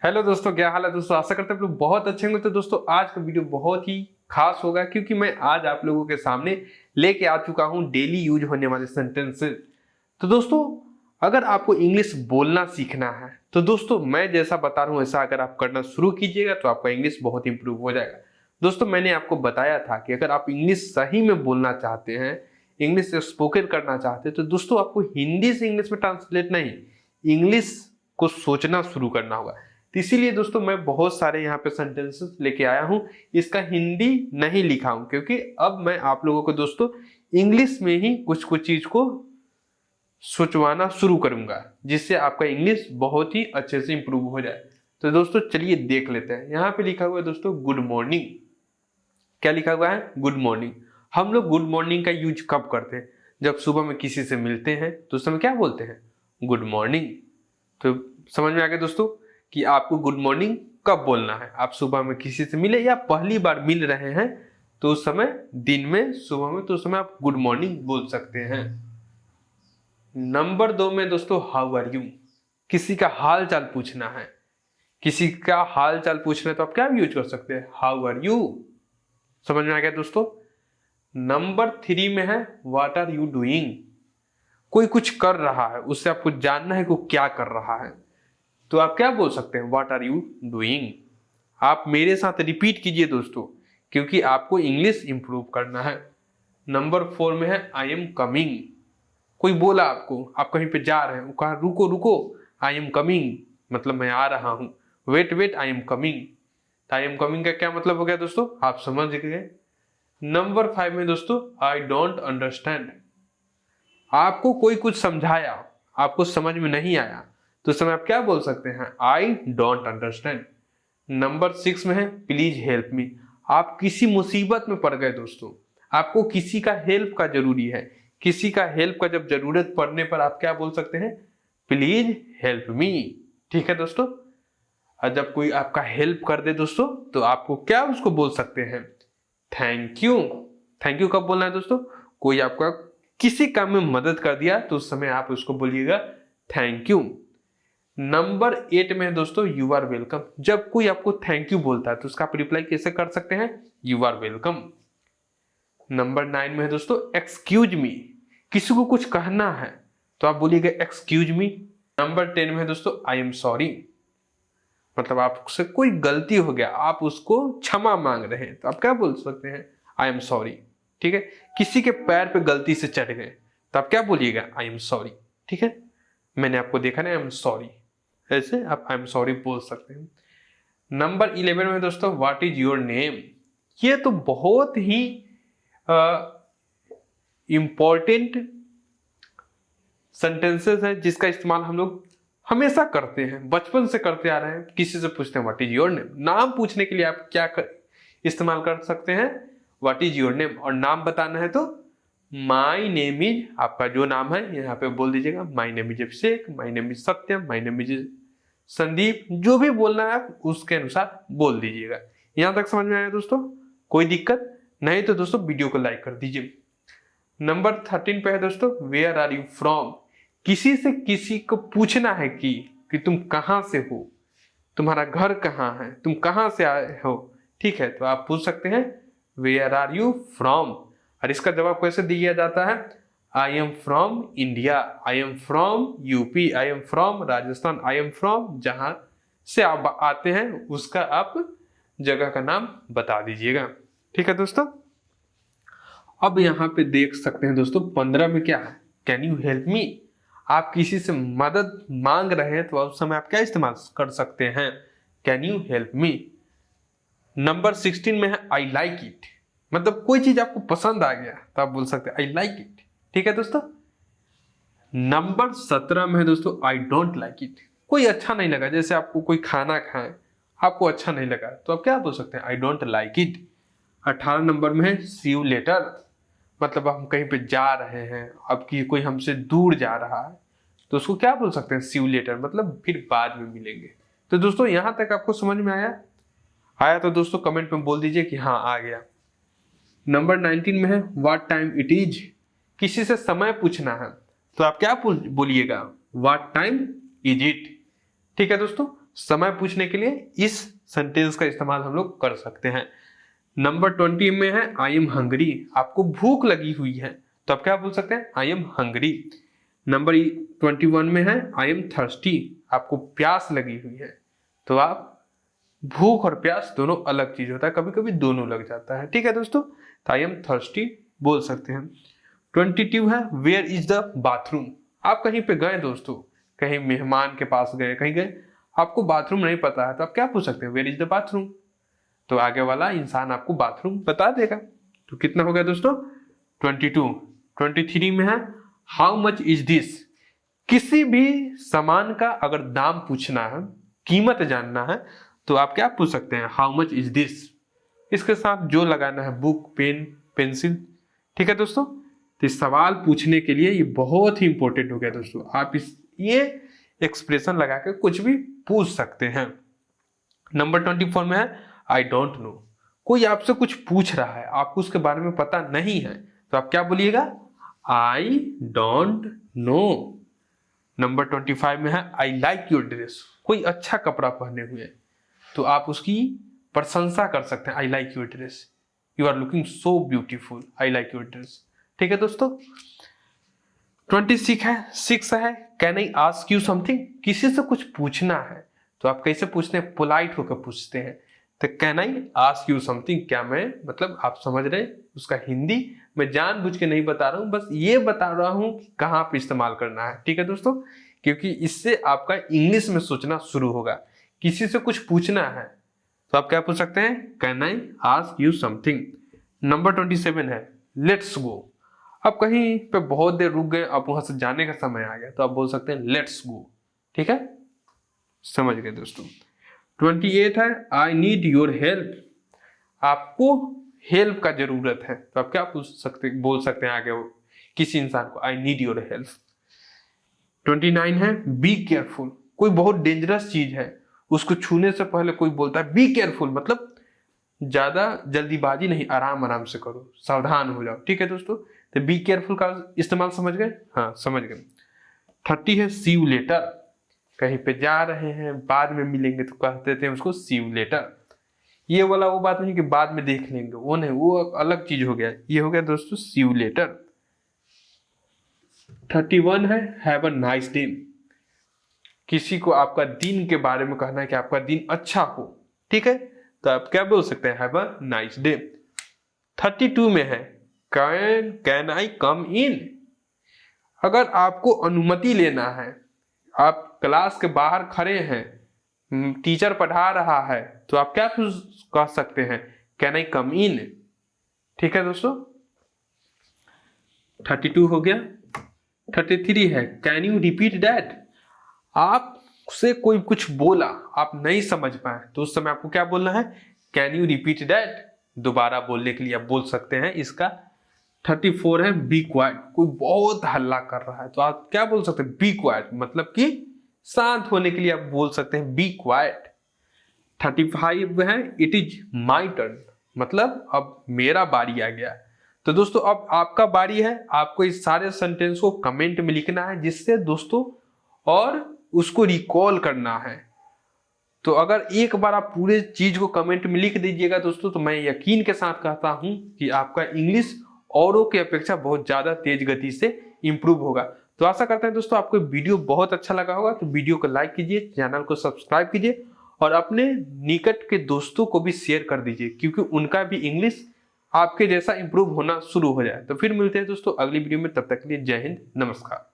Hello दोस्तों, क्या हाल है दोस्तों। आशा करते हैं आप लोग बहुत अच्छे होंगे। तो दोस्तों आज का वीडियो बहुत ही खास होगा क्योंकि मैं आज आप लोगों के सामने लेके आ चुका हूं डेली यूज होने वाले सेंटेंसेस। तो दोस्तों अगर आपको इंग्लिश बोलना सीखना है तो दोस्तों मैं जैसा बता रहा हूं ऐसा अगर आप करना शुरू कीजिएगा तो आपका इंग्लिश बहुत इंप्रूव हो जाएगा। दोस्तों मैंने आपको बताया था कि अगर आप इंग्लिश सही में बोलना चाहते हैं, इंग्लिश स्पोकन करना चाहते हैं, तो दोस्तों आपको हिंदी से इंग्लिश में ट्रांसलेट नहीं, इंग्लिश को सोचना शुरू करना होगा। तो इसीलिए दोस्तों मैं बहुत सारे यहाँ पे सेंटेंसेस लेके आया हूँ। इसका हिंदी नहीं लिखा हूँ क्योंकि अब मैं आप लोगों को दोस्तों इंग्लिश में ही कुछ कुछ चीज को सोचवाना शुरू करूंगा जिससे आपका इंग्लिश बहुत ही अच्छे से इंप्रूव हो जाए। तो दोस्तों चलिए देख लेते हैं। यहाँ पे लिखा हुआ है दोस्तों गुड मॉर्निंग। क्या लिखा हुआ है? Good morning. हम लोग गुड मॉर्निंग का यूज कब करते हैं? जब सुबह में किसी से मिलते हैं तो उस समय क्या बोलते हैं? Good morning. तो समझ में आ गया दोस्तों कि आपको गुड मॉर्निंग कब बोलना है। आप सुबह में किसी से मिले या पहली बार मिल रहे हैं तो उस समय दिन में, सुबह में, तो उस समय आप गुड मॉर्निंग बोल सकते हैं। नंबर 2 में दोस्तों हाउ आर यू। किसी का हाल चाल पूछना है, किसी का हाल चाल पूछना है तो आप क्या यूज कर सकते हैं? How are you. समझ में आ गया दोस्तों। नंबर 3 में है व्हाट आर यू डूइंग। कोई कुछ कर रहा है, उससे आपको जानना है कि वो क्या कर रहा है तो आप क्या बोल सकते हैं? What are you doing. आप मेरे साथ रिपीट कीजिए दोस्तों क्योंकि आपको इंग्लिश इंप्रूव करना है। नंबर 4 में है आई एम कमिंग। कोई बोला आपको, आप कहीं पे जा रहे हैं, कहा रुको रुको, आई एम कमिंग, मतलब मैं आ रहा हूं। Wait wait, I am coming. I am coming का क्या मतलब हो गया दोस्तों? आप समझ गए। नंबर 5 में दोस्तों आई डोंट अंडरस्टैंड। आपको कोई कुछ समझाया, आपको समझ में नहीं आया तो उस समय आप क्या बोल सकते हैं? I don't understand. नंबर 6 में है प्लीज हेल्प मी। आप किसी मुसीबत में पड़ गए दोस्तों, आपको किसी का हेल्प का जरूरी है। किसी का हेल्प का जब जरूरत पड़ने पर आप क्या बोल सकते हैं? Please help me. ठीक है दोस्तों। और जब कोई आपका हेल्प कर दे दोस्तों तो आपको क्या उसको बोल सकते हैं? Thank you. थैंक यू कब बोलना है दोस्तों? कोई आपका किसी काम में मदद कर दिया तो उस समय आप उसको बोलिएगा थैंक यू। नंबर 8 में है दोस्तों यू आर वेलकम। जब कोई आपको थैंक यू बोलता है तो उसका आप रिप्लाई कैसे कर सकते हैं? You are welcome. नंबर 9 में है दोस्तों एक्सक्यूज मी। किसी को कुछ कहना है तो आप बोलिएगा एक्सक्यूज मी। नंबर 10 में है दोस्तों आई एम सॉरी। मतलब आपसे कोई गलती हो गया, आप उसको क्षमा मांग रहे हैं तो आप क्या बोल सकते हैं? I am sorry. ठीक है। किसी के पैर पे गलती से चढ़ गए तो आप क्या बोलिएगा? I am sorry. ठीक है। मैंने आपको देखा ना, आई एम सॉरी, ऐसे आप आई एम सॉरी बोल सकते हैं। नंबर 11 में दोस्तों व्हाट इज योर नेम। ये तो बहुत ही इंपॉर्टेंट सेंटेंसेस है जिसका इस्तेमाल हम लोग हमेशा करते हैं, बचपन से करते आ रहे हैं। किसी से पूछते हैं व्हाट इज योर नेम। नाम पूछने के लिए आप क्या इस्तेमाल कर सकते हैं? What is your name. और नाम बताना है तो माई नेम इज, आपका जो नाम है यहाँ पे बोल दीजिएगा my name is Abhishek, my name is Satyam, my name is Sandeep. जो भी बोलना है आप उसके अनुसार बोल दीजिएगा। यहां तक समझ में आया दोस्तों? कोई दिक्कत नहीं तो दोस्तों वीडियो को लाइक कर दीजिए। नंबर 13 पे है दोस्तों वेयर आर यू फ्रॉम। किसी से किसी को पूछना है कि तुम कहां से हो, तुम्हारा घर कहाँ है, तुम कहां से आए हो। ठीक है, तो आप पूछ सकते हैं वेयर आर यू फ्रॉम। और इसका जवाब कैसे दिया जाता है? I am from India, I am from UP, I am from Rajasthan, I am from जहां से आप आते हैं उसका आप जगह का नाम बता दीजिएगा। ठीक है दोस्तों। अब यहां पे देख सकते हैं दोस्तों 15 में क्या है? Can you help me. आप किसी से मदद मांग रहे हैं तो उस समय आप क्या इस्तेमाल कर सकते हैं? Can you help me. Number 16 में है आई लाइक इट। मतलब कोई चीज आपको पसंद आ गया तो आप बोल सकते हैं आई लाइक इट। ठीक है दोस्तों। नंबर 17 में है दोस्तों आई डोंट लाइक इट। कोई अच्छा नहीं लगा, जैसे आपको कोई खाना खाए आपको अच्छा नहीं लगा तो आप क्या बोल सकते हैं? I don't like it. 18 number में है सी यू लेटर। मतलब हम कहीं पे जा रहे हैं, अब की कोई हमसे दूर जा रहा है तो उसको क्या बोल सकते हैं? सी यू लेटर, मतलब फिर बाद में मिलेंगे। तो दोस्तों यहां तक आपको समझ में आया तो दोस्तों कमेंट में बोल दीजिए कि हाँ आ गया। नंबर 19 में है व्हाट टाइम इट इज। किसी से समय पूछना है तो आप क्या बोलिएगा? What time is it. ठीक है दोस्तों। समय पूछने के लिए इस सेंटेंस का इस्तेमाल हम लोग कर सकते हैं। नंबर 20 में है आई एम हंग्री, आपको भूख लगी हुई है, तो आप क्या बोल सकते हैं, आई एम हंग्री। नंबर 21 में है आई एम थर्स्टी, आपको प्यास लगी हुई है, तो आप भूख और प्यास दोनों अलग चीज होता है, कभी कभी दोनों लग जाता है, ठीक है दोस्तों, तो आई एम थर्स्टी बोल सकते हैं। 22 है वेयर इज द बाथरूम, आप कहीं पे गए दोस्तों, कहीं मेहमान के पास गए, कहीं गए, आपको बाथरूम नहीं पता है, तो आप क्या पूछ सकते हैं, वेयर इज द बाथरूम, तो आगे वाला इंसान आपको बाथरूम बता देगा। तो कितना हो गया दोस्तों, 22। 23 में है हाउ मच इज दिस, किसी भी सामान का अगर दाम पूछना है, कीमत जानना है, तो आप क्या पूछ सकते हैं, हाउ मच इज दिस, इसके साथ जो लगाना है बुक, पेन, पेंसिल, ठीक है दोस्तों। तो इस सवाल पूछने के लिए ये बहुत ही इंपॉर्टेंट हो गया दोस्तों, आप ये एक्सप्रेशन लगा के कुछ भी पूछ सकते हैं। नंबर 24 में है आई डोंट नो, कोई आपसे कुछ पूछ रहा है, आपको उसके बारे में पता नहीं है, तो आप क्या बोलिएगा, आई डोंट नो। नंबर 25 में है आई लाइक योर ड्रेस, कोई अच्छा कपड़ा पहने हुए, तो आप उसकी प्रशंसा कर सकते हैं, I like your dress, you are looking so beautiful, I like your dress, ठीक है दोस्तों। 26 है can I ask you something, किसी से कुछ पूछना है, तो आप कैसे पूछते हैं, पोलाइट होकर पूछते हैं, तो can I ask you something, क्या मैं, मतलब आप समझ रहे हैं उसका हिंदी, मैं जानबूझ के नहीं बता रहा हूं, बस ये बता रहा हूं कि कहां पे इस्तेमाल करना है, ठीक है दोस्तों, क्योंकि इससे आपका इंग्लिश में सोचना शुरू होगा। किसी से कुछ पूछना है तो आप क्या पूछ सकते हैं, can I ask you something. Number 27 है लेट्स गो, आप कहीं पे बहुत देर रुक गए, आप वहां से जाने का समय आ गया, तो आप बोल सकते हैं लेट्स गो, ठीक है, समझ गए दोस्तों। 28 है आई नीड योर हेल्प, आपको हेल्प का जरूरत है, तो आप क्या बोल सकते हैं आगे किसी इंसान को, आई नीड योर हेल्प। 29 है बी केयरफुल, कोई बहुत डेंजरस चीज है, उसको छूने से पहले कोई बोलता है बी केयरफुल, मतलब ज्यादा जल्दीबाजी नहीं, आराम आराम से करो, सावधान हो जाओ, ठीक है दोस्तों। तो बी केयरफुल का इस्तेमाल समझ गए, हाँ समझ गए। 30 है सी यू लेटर, कहीं पे जा रहे हैं, बाद में मिलेंगे तो कहते थे उसको सी यू लेटर, ये वाला वो बात नहीं कि बाद में देख लेंगे, वो नहीं, वो अलग चीज हो गया, ये हो गया दोस्तों सी यू लेटर। 31 है हैव अ नाइस डे, किसी को आपका दिन के बारे में कहना है कि आपका दिन अच्छा हो, ठीक है, तो आप क्या बोल सकते हैं, हैव अ नाइस डे। 32 में है कैन आई कम इन, अगर आपको अनुमति लेना है, आप क्लास के बाहर खड़े हैं, टीचर पढ़ा रहा है, तो आप क्या कह सकते हैं, कैन आई कम इन, ठीक है दोस्तों। 32 हो गया। 33 है कैन यू रिपीट दैट, आपसे कोई कुछ बोला, आप नहीं समझ पाए, तो उस समय आपको क्या बोलना है, कैन यू रिपीट दैट, दोबारा बोलने के लिए आप बोल सकते हैं इसका। 34 है बी क्वाइट, कोई बहुत हल्ला कर रहा है, तो आप क्या बोल सकते हैं, बी क्वाइट, मतलब कि शांत होने के लिए आप बोल सकते हैं बी क्वाइट। 35 है इट इज माई टर्न, मतलब अब मेरा बारी आ गया। तो दोस्तों अब आपका बारी है, आपको इस सारे सेंटेंस को कमेंट में लिखना है, जिससे दोस्तों और उसको रिकॉल करना है। तो अगर एक बार आप पूरे चीज को कमेंट में लिख दीजिएगा दोस्तों, तो मैं यकीन के साथ कहता हूं कि आपका इंग्लिश औरों की अपेक्षा बहुत ज्यादा तेज गति से इंप्रूव होगा। तो आशा करते हैं दोस्तों आपको वीडियो बहुत अच्छा लगा होगा, तो वीडियो को लाइक कीजिए, चैनल को सब्सक्राइब कीजिए और अपने निकट के दोस्तों को भी शेयर कर दीजिए, क्योंकि उनका भी इंग्लिश आपके जैसा इंप्रूव होना शुरू हो जाए। तो फिर मिलते हैं दोस्तों अगली वीडियो में, तब तक के लिए जय हिंद, नमस्कार।